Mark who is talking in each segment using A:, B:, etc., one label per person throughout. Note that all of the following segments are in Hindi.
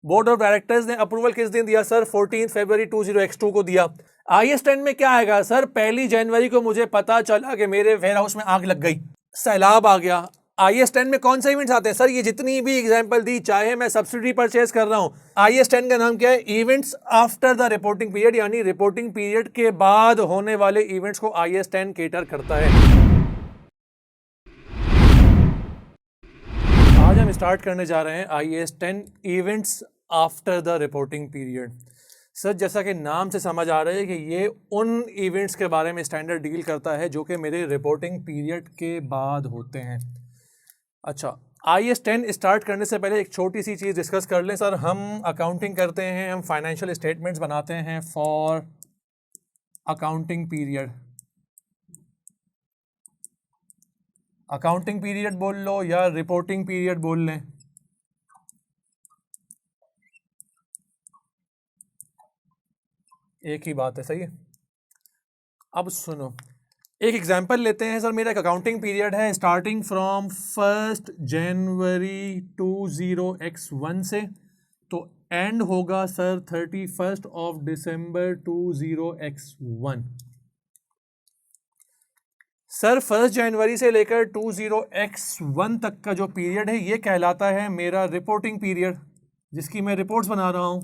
A: बोर्ड ऑफ डायरेक्टर्स ने अप्रूवल किस दिन दिया सर? 14 फरवरी 20x2 को दिया। IS10 में क्या आएगा सर? 1 जनवरी को मुझे पता चला कि मेरे वेयर हाउस में आग लग गई, सैलाब आ गया। IS10 में कौन से इवेंट्स आते हैं सर? ये जितनी भी एग्जांपल दी, चाहे मैं सब्सिडी परचेज कर रहा हूं, IS10 का नाम क्या है? Events after the reporting period, यानी रिपोर्टिंग पीरियड के बाद होने वाले इवेंट्स को IS10 केटर करता है। आज हम स्टार्ट करने जा रहे हैं IS10 events after the reporting period. Sir जैसा कि नाम से समझ आ रहा है कि ये उन इवेंट्स के बारे में स्टैंडर्ड डील करता है जो कि मेरे रिपोर्टिंग पीरियड के बाद होते हैं। अच्छा, IS10 स्टार्ट करने से पहले एक छोटी सी चीज़ डिस्कस कर लें सर। हम अकाउंटिंग करते हैं, हम फाइनेंशियल स्टेटमेंट्स बनाते हैं for accounting period. Accounting period बोल लो या रिपोर्टिंग पीरियड बोल लें, एक ही बात है, सही है। अब सुनो, एक एग्जांपल लेते हैं सर। मेरा एक अकाउंटिंग पीरियड है स्टार्टिंग फ्रॉम 1 जनवरी 20x1 से, तो एंड होगा सर 31 दिसंबर 20x1। सर 1 जनवरी से लेकर 20x1 तक का जो पीरियड है ये कहलाता है मेरा रिपोर्टिंग पीरियड, जिसकी मैं रिपोर्ट्स बना रहा हूं।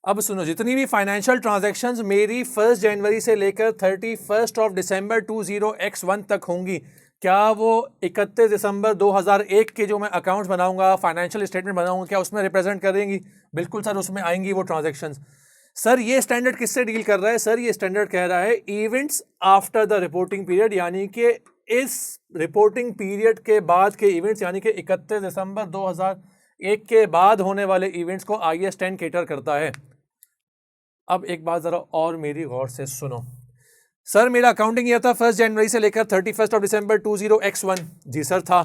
A: अब सुनो, जितनी भी फाइनेंशियल ट्रांजैक्शंस मेरी 1 जनवरी से लेकर 31 दिसंबर 20x1 तक होंगी, क्या वो 31 दिसंबर 2001 के जो मैं अकाउंट्स बनाऊंगा, फाइनेंशियल स्टेटमेंट बनाऊंगा, क्या उसमें रिप्रेजेंट करेंगी? बिल्कुल सर, उसमें आएंगी वो ट्रांजैक्शंस। सर ये स्टैंडर्ड किससे डील कर रहा है? सर ये स्टैंडर्ड कह रहा है events after the reporting period, यानी कि इस रिपोर्टिंग पीरियड के बाद के इवेंट्स, यानी कि 31 दिसंबर 2001 के बाद होने वाले इवेंट्स को IS10 केटर करता है। अब एक बात जरा और मेरी गौर से सुनो। सर मेरा अकाउंटिंग ईयर था 1 जनवरी से लेकर 31 दिसंबर 20x1। जी सर था।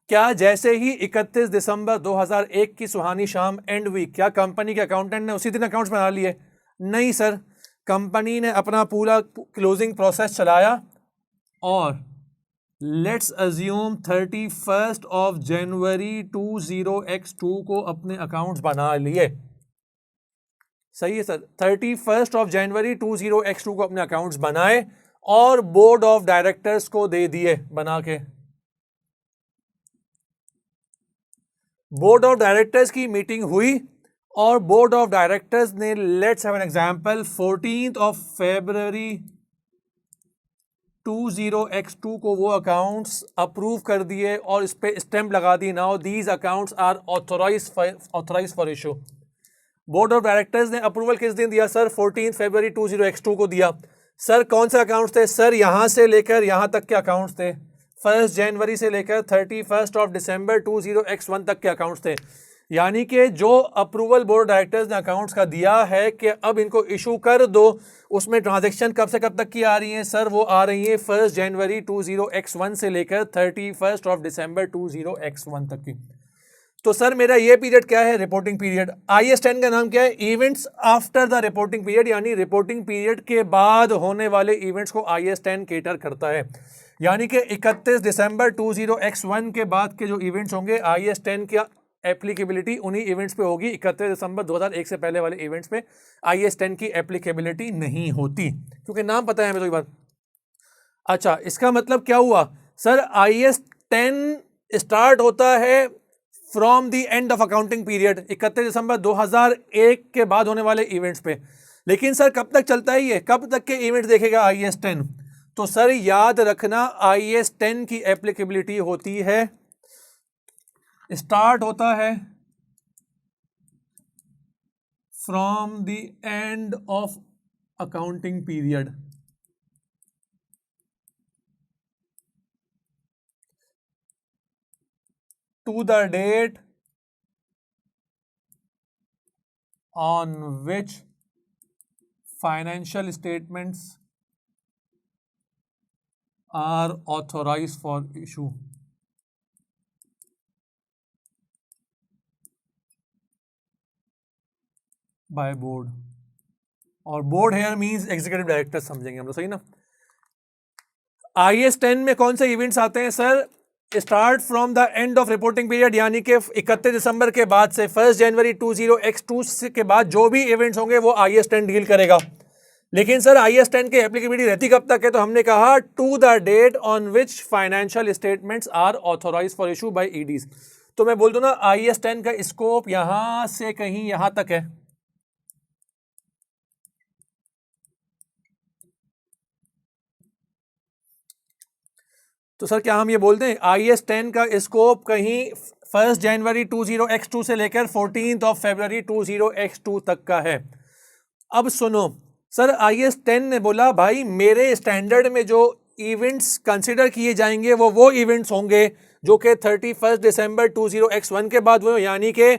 A: क्या जैसे ही 31 दिसंबर 2001 की सुहानी शाम एंड हुई, क्या कंपनी के अकाउंटेंट ने उसी दिन अकाउंट्स बना लिए? नहीं सर, कंपनी ने अपना पूरा क्लोजिंग प्रोसेस चलाया और लेट्स अज्यूम 31 जनवरी 20x2 को अपने अकाउंट्स बना लिए। सही है सर, 31 जनवरी 20x2 को अपने अकाउंट्स बनाए और बोर्ड ऑफ डायरेक्टर्स को दे दिए बना के। बोर्ड ऑफ डायरेक्टर्स की मीटिंग हुई और बोर्ड ऑफ डायरेक्टर्स ने, let's have an example, 14 February 20x2 को वो अकाउंट्स अप्रूव कर दिए और इस पे स्टैंप लगा दी। Now these accounts are authorise for issue. Board of directors ने अप्रूवल किस दिन दिया सर? 14 फरवरी 20x2 को दिया। सर कौन से अकाउंट्स थे? सर यहां से लेकर यहां तक के अकाउंट्स थे। 1 जनवरी से लेकर 31 दिसंबर 20x1 तक के अकाउंट्स थे। यानी कि जो अप्रूवल बोर्ड डायरेक्टर्स ने अकाउंट्स का दिया है कि अब इनको इशू कर दो, उसमें ट्रांजैक्शन कब से कब तक की आ रही हैं सर? वो आ रही है 1 जनवरी 20x1 से लेकर 31 दिसंबर 20x1 तक की। तो सर मेरा ये पीरियड क्या है? Reporting period. IS10 का नाम क्या है? Events after the reporting period, यानी रिपोर्टिंग पीरियड के बाद होने वाले इवेंट्स को IS10 केटर करता है। यानी कि 31 दिसंबर 20x1 के बाद के जो इवेंट्स होंगे, IS10 की एप्लीकेबिलिटी उन्हीं इवेंट्स पे होगी। 31 दिसंबर 2001 से पहले वाले इवेंट्स पे IS10 की एप्लीकेबिलिटी नहीं होती, क्योंकि नाम पता है हमें तो एक बार। अच्छा, इसका मतलब क्या हुआ सर? IS10 स्टार्ट होता है from the end of accounting period, 31 दिसंबर 2001 के बाद होने वाले इवेंट्स पे। लेकिन सर कब तक चलता है ये? कब तक के इवेंट्स देखेगा IS10? तो सर याद रखना, IS10 की एप्लीकेबिलिटी होती है, स्टार्ट होता है from the end of accounting period to the date on which financial statements are authorized for issue. By board. और board here means executive director समझेंगे हम लोग, सही ना। IS10 में कौन से इवेंट्स आते हैं sir? Start from the end of reporting period, यानी कि 31 दिसंबर के बाद से 1 जनवरी 20x2 के बाद जो भी इवेंट्स होंगे वो IAS 10 डील करेगा। लेकिन सर IAS 10 की एप्लीकेबिलिटी रहती कब तक है? तो हमने कहा to the date on which financial statements are authorise for issue by ईडीज। तो मैं बोल दूं ना IAS 10 का स्कोप यहां से कहीं यहां तक है। तो सर क्या हम ये बोल दें IAS 10 का स्कोप कहीं 1 जनवरी 20x2 से लेकर 14 फरवरी 20x2 तक का है। अब सुनो सर, IAS 10 ने बोला भाई मेरे स्टैंडर्ड में जो इवेंट्स कंसिडर किए जाएंगे वो इवेंट्स होंगे जो कि 31 दिसंबर 20x1 के बाद हुए, यानी कि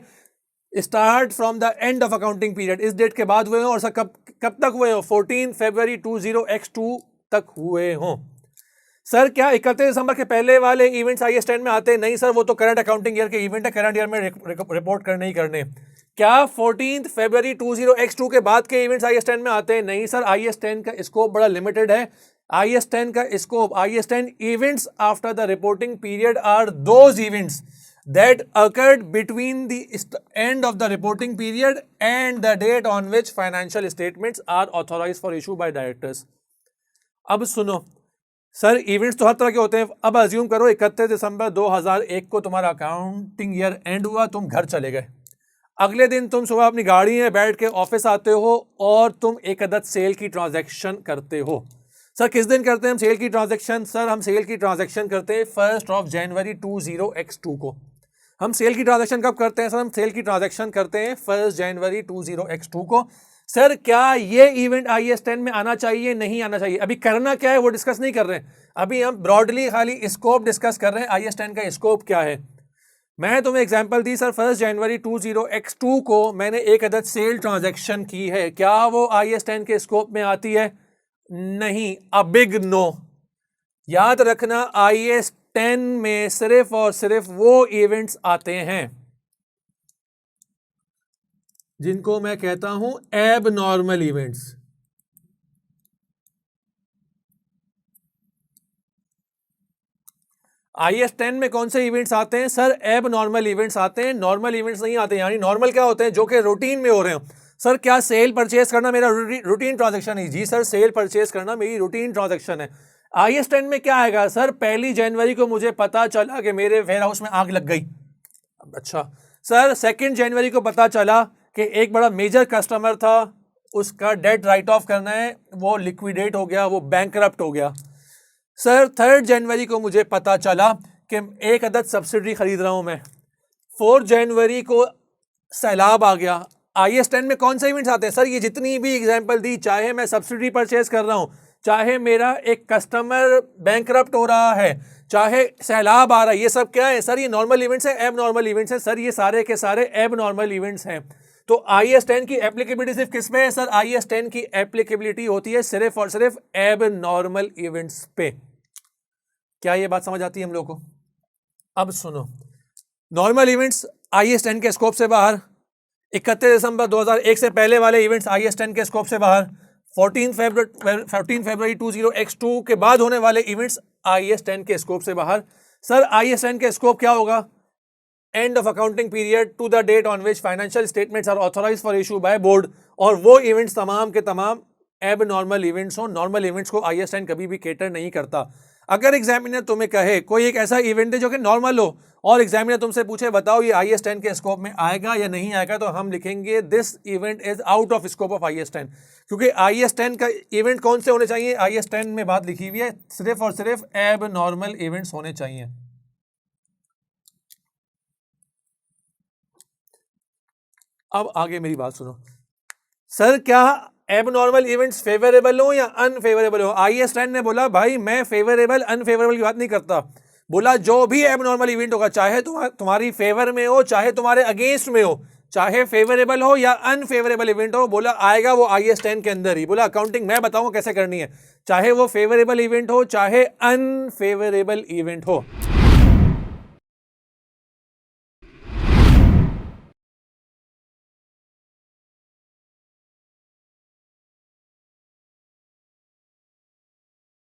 A: start from the end of accounting period, इस डेट के बाद हुए हों। और सर कब तक हुए हों? 14 फरवरी 20x2 तक हुए हों। सर क्या 31 दिसंबर के पहले वाले इवेंट्स IAS 10 में आते हैं? नहीं सर, वो तो करंट अकाउंटिंग ईयर के इवेंट है, करंट ईयर में रिपोर्ट करने ही करने। क्या 14 फरवरी 20x2 के बाद के इवेंट्स IAS 10 में आते हैं? नहीं सर, IAS 10 का स्कोप बड़ा लिमिटेड है। IAS 10 का scope, IAS 10 events after the reporting period are those events that occurred between the end of the reporting period and the date on which financial statements are authorized for issue by directors। अब सुनो सर, इवेंट्स तो हर तरह के होते हैं। अब अज्यूम करो 31 दिसंबर 2001 को तुम्हारा अकाउंटिंग ईयर एंड हुआ, तुम घर चले गए। अगले दिन तुम सुबह अपनी गाड़ी में बैठ के ऑफिस आते हो और तुम एक अदद सेल की ट्रांजैक्शन करते हो। सर किस दिन करते हैं हम सेल की ट्रांजैक्शन? सर हम सेल की ट्रांजैक्शन करते हैं 1 जनवरी 20x2 को। हम सेल की ट्रांजैक्शन कब करते हैं? सर हम सेल की ट्रांजैक्शन करते हैं 1 जनवरी 20x2 को। सर क्या ये इवेंट IAS 10 में आना चाहिए? नहीं आना चाहिए। अभी करना क्या है वो डिस्कस नहीं कर रहे हैं, अभी हम ब्रॉडली खाली स्कोप डिस्कस कर रहे हैं। IAS 10 का स्कोप क्या है? मैं तुम्हें एग्जांपल दी सर, 1 जनवरी 20x2 को मैंने एक अदद सेल ट्रांजैक्शन की है, क्या वो IAS 10 के स्कोप में आती है? नहीं, अ बिग नो। याद रखना IAS 10 में सिर्फ और सिर्फ वो इवेंट्स आते हैं जिनको मैं कहता हूं एब नॉर्मल इवेंट्स। IAS 10 में कौन से इवेंट्स आते हैं? सर एब नॉर्मल इवेंट्स आते हैं, नॉर्मल इवेंट्स नहीं आते। यानी नॉर्मल क्या होते हैं? जो कि रूटीन में हो रहे हो। सर क्या सेल परचेज करना मेरा रूटीन ट्रांजैक्शन है? जी सर, सेल परचेज करना मेरी रूटीन ट्रांजैक्शन है। IAS 10 में क्या आएगा? सर 1 जनवरी को मुझे पता चला कि मेरे वेयर हाउस में आग लग गई। अच्छा सर, 2 जनवरी को पता चला कि एक बड़ा मेजर कस्टमर था, उसका डेट राइट ऑफ करना है, वो लिक्विडेट हो गया, वो बैंकरप्ट हो गया। सर 3 जनवरी को मुझे पता चला कि एक अदद सब्सिडी खरीद रहा हूं मैं। 4 जनवरी को सैलाब आ गया। IAS 10 में कौन से इवेंट्स आते हैं? सर ये जितनी भी एग्जांपल दी, चाहे मैं सब्सिडी परचेज कर रहा हूं, चाहे मेरा एक कस्टमर बैंकरप्ट हो रहा है, चाहे सैलाब आ रहा है, ये सब क्या है? सर ये नॉर्मल इवेंट्स है, एब नॉर्मल इवेंट्स हैं। सर ये सारे के सारे एब नॉर्मल इवेंट्स हैं। तो IAS 10 की एप्लीकेबिलिटी सिर्फ किस पे है? सर IAS 10 की एप्लीकेबिलिटी होती है सिर्फ और सिर्फ एब नॉर्मल इवेंट्स पे। क्या ये बात समझ आती है हम लोग को? अब सुनो, नॉर्मल इवेंट्स IAS 10 के स्कोप से बाहर, 31 दिसंबर 2001 से पहले वाले इवेंट्स IAS 10 के स्कोप से बाहर, 14 फरवरी 20x2 के बाद होने वाले इवेंट्स IAS 10 के स्कोप से बाहर। सर IAS 10 के स्कोप क्या होगा? End of accounting period to the date on which financial statements are authorised for issue by board. और वो इवेंट्स तमाम के तमाम एब नॉर्मल इवेंट्स हो। नॉर्मल इवेंट्स को IAS 10 कभी भी केटर नहीं करता। अगर एग्जामिनर तुम्हें कहे कोई एक ऐसा इवेंट है जो कि नॉर्मल हो और एग्जामिनर तुमसे पूछे बताओ ये IAS 10 के स्कोप में आएगा या नहीं आएगा, तो हम लिखेंगे this event is out of scope of IAS 10। क्योंकि IAS 10 का इवेंट कौन से होने चाहिए? IAS 10 में बात लिखी हुई है सिर्फ और सिर्फ एब नॉर्मल इवेंट्स होने चाहिए। अब आगे मेरी बात सुनो, सर क्या एब नॉर्मल इवेंट्स फेवरेबल हो या अनफेवरेबल हो? IAS 10 ने बोला भाई मैं फेवरेबल अनफेवरेबल की बात नहीं करता, बोला जो भी एब नॉर्मल इवेंट होगा, चाहे तुम्हारी फेवर में हो चाहे तुम्हारे अगेंस्ट में हो, चाहे फेवरेबल हो या अनफेवरेबल इवेंट हो, बोला आएगा वो IAS 10 के अंदर ही। बोला अकाउंटिंग मैं बताऊंगा कैसे करनी है, चाहे वो फेवरेबल इवेंट हो चाहे अनफेवरेबल इवेंट हो।